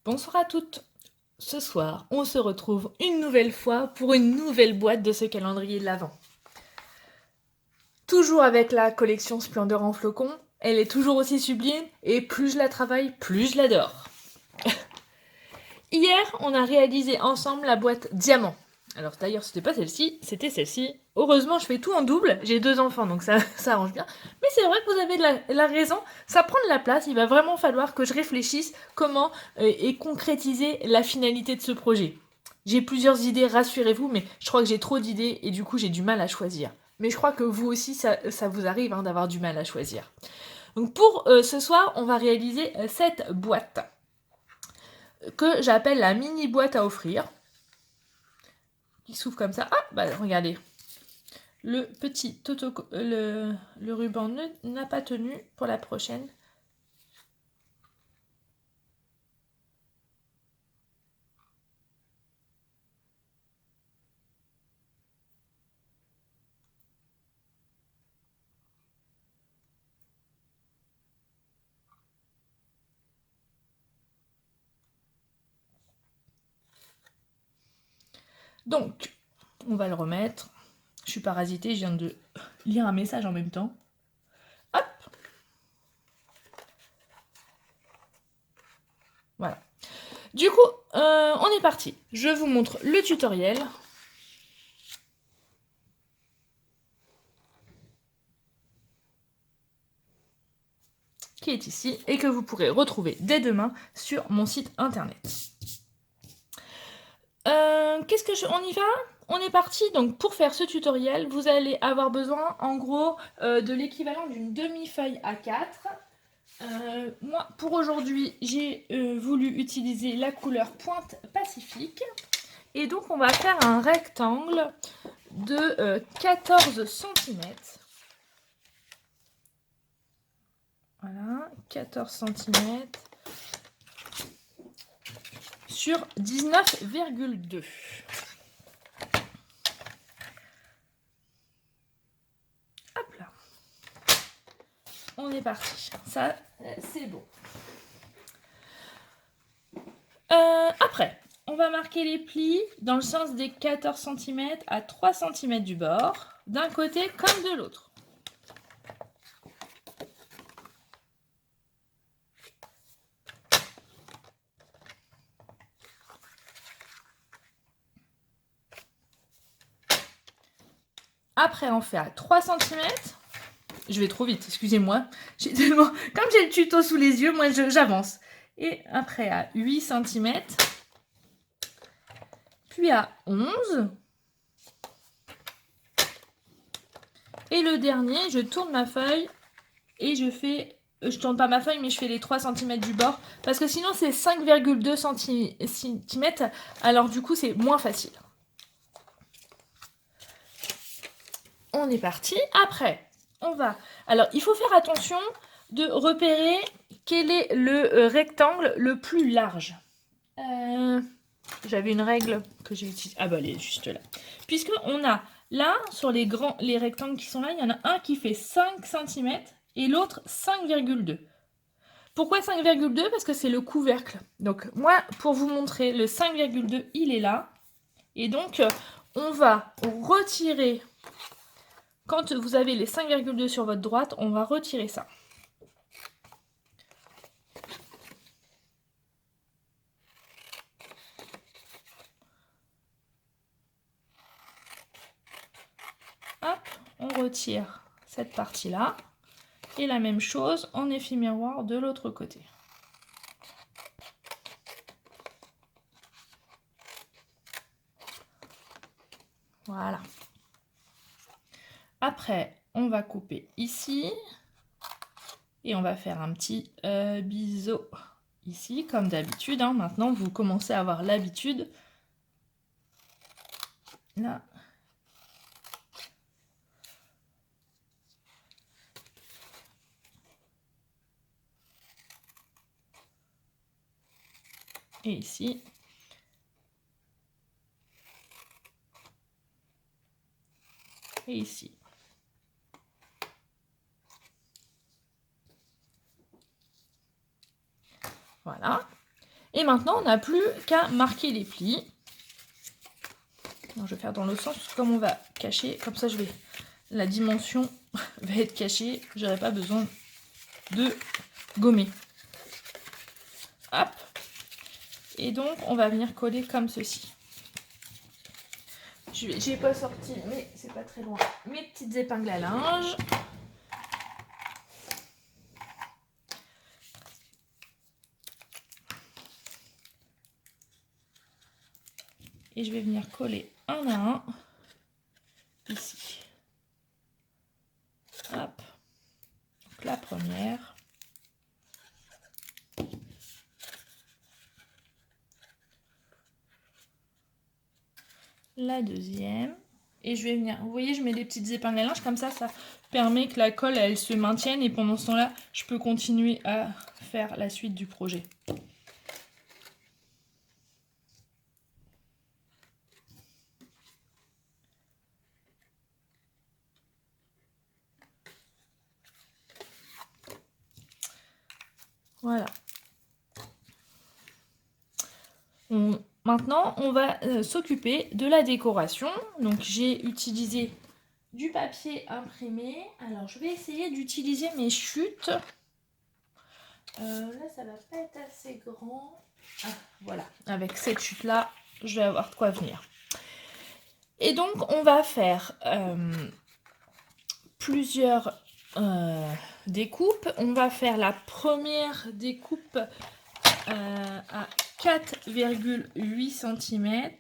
Bonsoir à toutes. Ce soir, on se retrouve une nouvelle fois pour une nouvelle boîte de ce calendrier de l'Avent. Toujours avec la collection Splendeur en flocon, elle est toujours aussi sublime et plus je la travaille, plus je l'adore. Hier, on a réalisé ensemble la boîte Diamant. Alors d'ailleurs, c'était pas celle-ci, c'était celle-ci. Heureusement, je fais tout en double, j'ai 2 enfants, donc ça arrange bien. Mais c'est vrai que vous avez la raison, ça prend de la place, il va vraiment falloir que je réfléchisse comment et concrétiser la finalité de ce projet. J'ai plusieurs idées, rassurez-vous, mais je crois que j'ai trop d'idées et du coup j'ai du mal à choisir. Mais je crois que vous aussi, ça vous arrive d'avoir du mal à choisir. Donc pour ce soir, on va réaliser cette boîte que j'appelle la mini boîte à offrir. Qui s'ouvre comme ça. Ah, bah regardez. Le petit le ruban n'a pas tenu pour la prochaine. Donc, on va le remettre. Je suis parasitée, je viens de lire un message en même temps. Hop. Voilà. Du coup, on est parti. Je vous montre le tutoriel. Qui est ici et que vous pourrez retrouver dès demain sur mon site internet. Qu'est-ce que on y va? On est parti, donc pour faire ce tutoriel, vous allez avoir besoin en gros de l'équivalent d'une demi-feuille A4. Moi, pour aujourd'hui, j'ai voulu utiliser la couleur Pointe Pacifique. Et donc, on va faire un rectangle de 14 cm. Voilà, 14 cm sur 19,2. Hop là. On est parti. Ça, c'est bon. Après, on va marquer les plis dans le sens des 14 cm à 3 cm du bord, d'un côté comme de l'autre. Après, on fait à 3 cm. Je vais trop vite, excusez-moi. Comme j'ai le tuto sous les yeux, moi j'avance. Et après à 8 cm. Puis à 11. Et le dernier, je tourne ma feuille et je fais... Je tourne pas ma feuille, mais je fais les 3 cm du bord. Parce que sinon, c'est 5,2 cm. Alors du coup, c'est moins facile. On est parti. Après, on va... Alors, il faut faire attention de repérer quel est le rectangle le plus large. J'avais une règle que j'ai utilisée. Ah bah elle est juste là. Puisque on a là, sur les rectangles qui sont là, il y en a un qui fait 5 cm et l'autre 5,2. Pourquoi 5,2? Parce que c'est le couvercle. Donc moi, pour vous montrer, le 5,2, il est là. Et donc, on va retirer... Quand vous avez les 5,2 sur votre droite, on va retirer ça. Hop, on retire cette partie-là. Et la même chose en effet miroir de l'autre côté. Voilà. Après, on va couper ici. Et on va faire un petit biseau ici, comme d'habitude. Hein. Maintenant, vous commencez à avoir l'habitude. Là. Et ici. Et ici. Voilà. Et maintenant, on n'a plus qu'à marquer les plis. Alors, je vais faire dans l'autre sens, parce que comme on va cacher, comme ça la dimension va être cachée, j'aurai pas besoin de gommer. Hop. Et donc, on va venir coller comme ceci. J'ai pas sorti, mais c'est pas très loin, mes petites épingles à linge. Et je vais venir coller un à un, ici. Hop. Donc la première. La deuxième. Et je vais venir, vous voyez, je mets des petites épingles à linge, comme ça permet que la colle, elle se maintienne. Et pendant ce temps-là, je peux continuer à faire la suite du projet. Voilà. Maintenant, on va s'occuper de la décoration. Donc, j'ai utilisé du papier imprimé. Alors, je vais essayer d'utiliser mes chutes. Là, ça va pas être assez grand. Ah, voilà. Avec cette chute-là, je vais avoir de quoi venir. Et donc, on va faire plusieurs découpes. On va faire la première découpe à 4,8 cm.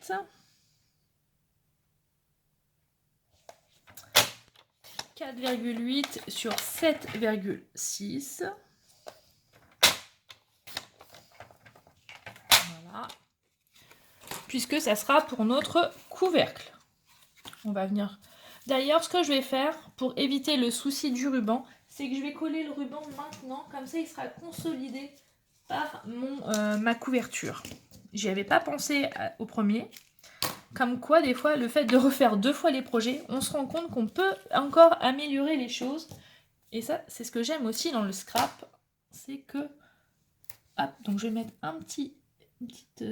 4,8 sur 7,6. Voilà. Puisque ça sera pour notre couvercle. On va venir... D'ailleurs, ce que je vais faire pour éviter le souci du ruban, c'est que je vais coller le ruban maintenant. Comme ça, il sera consolidé par ma couverture. J'y avais pas pensé au premier. Comme quoi, des fois, le fait de refaire 2 fois les projets, on se rend compte qu'on peut encore améliorer les choses. Et ça, c'est ce que j'aime aussi dans le scrap. C'est que... Hop, donc je vais mettre une petite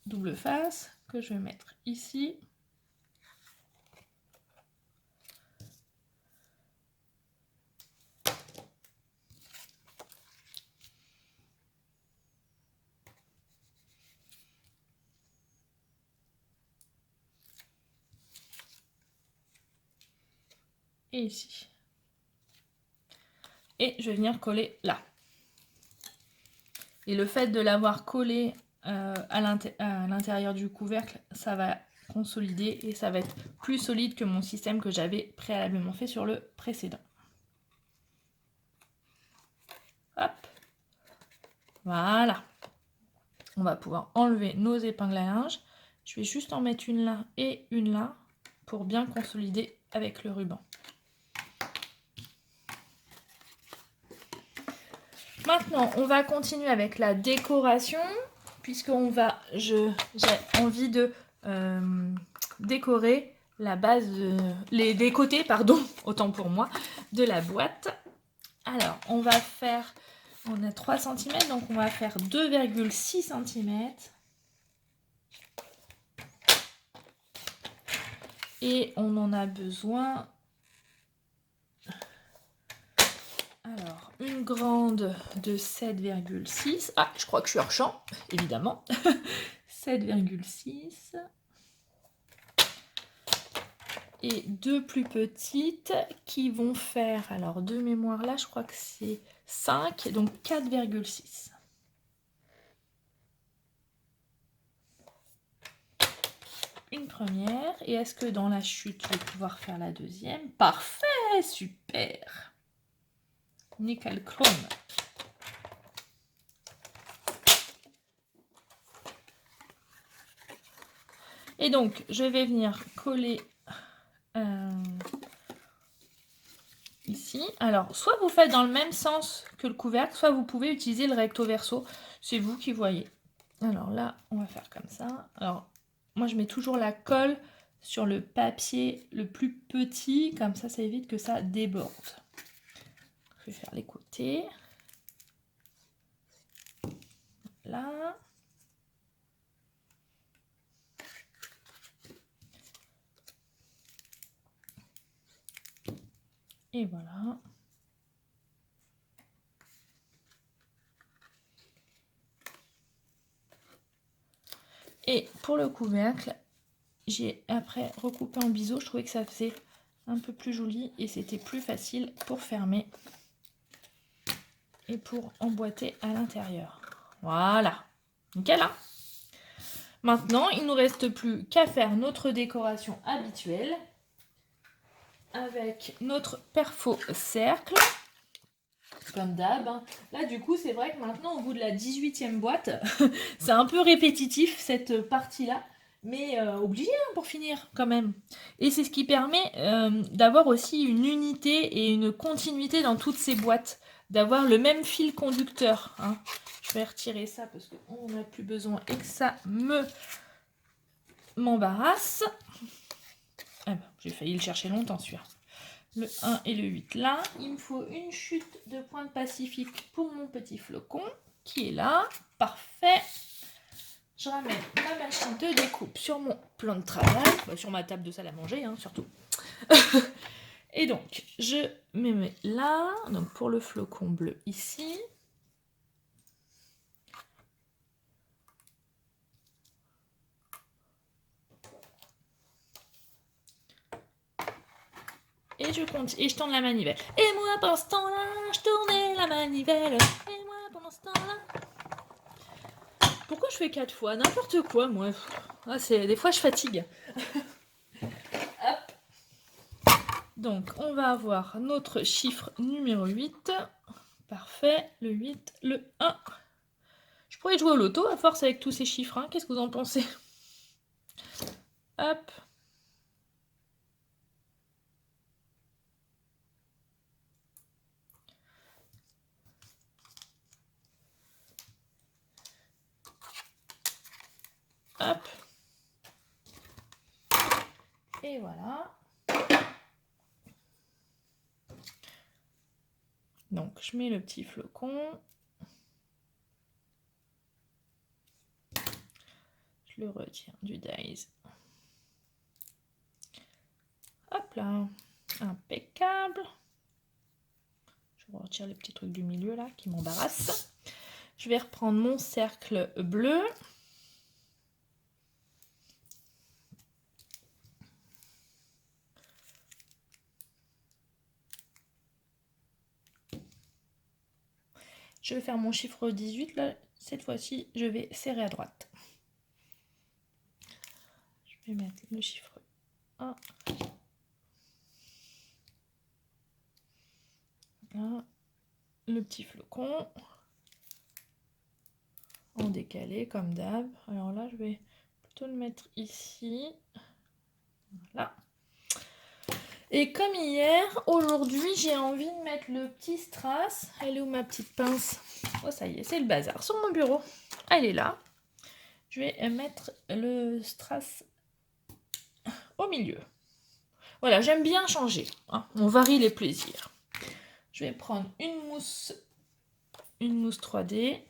double face que je vais mettre ici. Et ici. Et je vais venir coller là. Et le fait de l'avoir collé à l'intérieur du couvercle, ça va consolider et ça va être plus solide que mon système que j'avais préalablement fait sur le précédent. Hop. Voilà. On va pouvoir enlever nos épingles à linge. Je vais juste en mettre une là et une là pour bien consolider avec le ruban. Maintenant, on va continuer avec la décoration, j'ai envie de décorer la base, des côtés, pardon, autant pour moi, de la boîte. Alors, on a 3 cm, donc on va faire 2,6 cm. Et on en a besoin... Alors, une grande de 7,6. Ah, je crois que je suis hors champ, évidemment. 7,6. Et 2 plus petites qui vont faire, alors de mémoire là, je crois que c'est 5, donc 4,6. Une première. Et est-ce que dans la chute, je vais pouvoir faire la deuxième? Parfait, super. Nickel chrome. Et donc, je vais venir coller ici. Alors, soit vous faites dans le même sens que le couvercle, soit vous pouvez utiliser le recto verso. C'est vous qui voyez. Alors là, on va faire comme ça. Alors, moi, je mets toujours la colle sur le papier le plus petit. Comme ça, ça évite que ça déborde. Je vais faire les côtés. Voilà. Et voilà. Et pour le couvercle, j'ai après recoupé en biseau. Je trouvais que ça faisait un peu plus joli et c'était plus facile pour fermer et pour emboîter à l'intérieur. Voilà. Nickel, hein? Maintenant, il ne nous reste plus qu'à faire notre décoration habituelle avec notre perfo cercle. Comme d'hab. Hein. Là, du coup, c'est vrai que maintenant, au bout de la 18e boîte, c'est un peu répétitif, cette partie-là. Mais obligé hein, pour finir, quand même. Et c'est ce qui permet d'avoir aussi une unité et une continuité dans toutes ces boîtes. D'avoir le même fil conducteur. Hein. Je vais retirer ça parce qu'on n'a plus besoin et que ça m'embarrasse. Ah ben, j'ai failli le chercher longtemps, celui-là. Le 1 et le 8 là. Il me faut une chute de pointe pacifique pour mon petit flocon qui est là. Parfait. Je ramène ma machine de découpe sur mon plan de travail, sur ma table de salle à manger, hein, surtout. Et donc, je me mets là. Donc, pour le flocon bleu ici. Et je compte, et je tourne la manivelle. Et moi, pendant ce temps-là, je tournais la manivelle. Et moi, pendant ce temps-là... Pourquoi je fais 4 fois? N'importe quoi, moi. Ah, des fois, je fatigue. Hop. Donc, on va avoir notre chiffre numéro 8. Parfait. Le 8, le 1. Je pourrais jouer au loto à force avec tous ces chiffres. Hein. Qu'est-ce que vous en pensez? Hop. Hop. Et voilà. Donc, je mets le petit flocon. Je le retire du dies. Hop là. Impeccable. Je retire les petits trucs du milieu là qui m'embarrassent. Je vais reprendre mon cercle bleu. Je vais faire mon chiffre 18, là, cette fois-ci, je vais serrer à droite. Je vais mettre le chiffre 1. Là, le petit flocon. En décalé, comme d'hab. Alors là, je vais plutôt le mettre ici. Voilà. Et comme hier, aujourd'hui, j'ai envie de mettre le petit strass. Elle est où ma petite pince? Oh, ça y est, c'est le bazar. Sur mon bureau. Elle est là. Je vais mettre le strass au milieu. Voilà, j'aime bien changer. Hein. On varie les plaisirs. Je vais prendre une mousse 3D.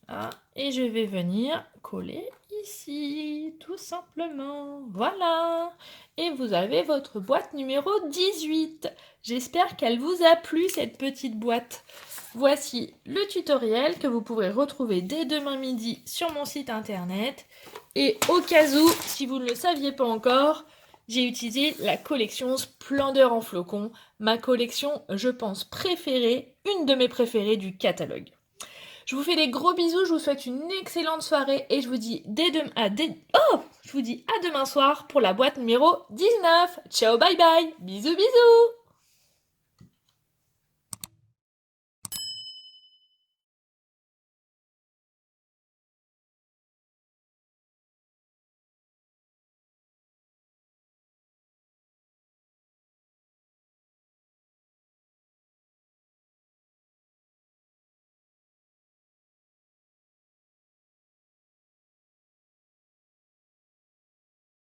Voilà. Et je vais venir coller ici, tout simplement. Voilà. Et vous avez votre boîte numéro 18. J'espère qu'elle vous a plu, cette petite boîte. Voici le tutoriel que vous pourrez retrouver dès demain midi sur mon site internet. Et au cas où, si vous ne le saviez pas encore, j'ai utilisé la collection Splendeur en flocons. Ma collection, je pense, préférée, une de mes préférées du catalogue. Je vous fais des gros bisous, je vous souhaite une excellente soirée et je vous dis je vous dis à demain soir pour la boîte numéro 19. Ciao, bye bye, bisous bisous.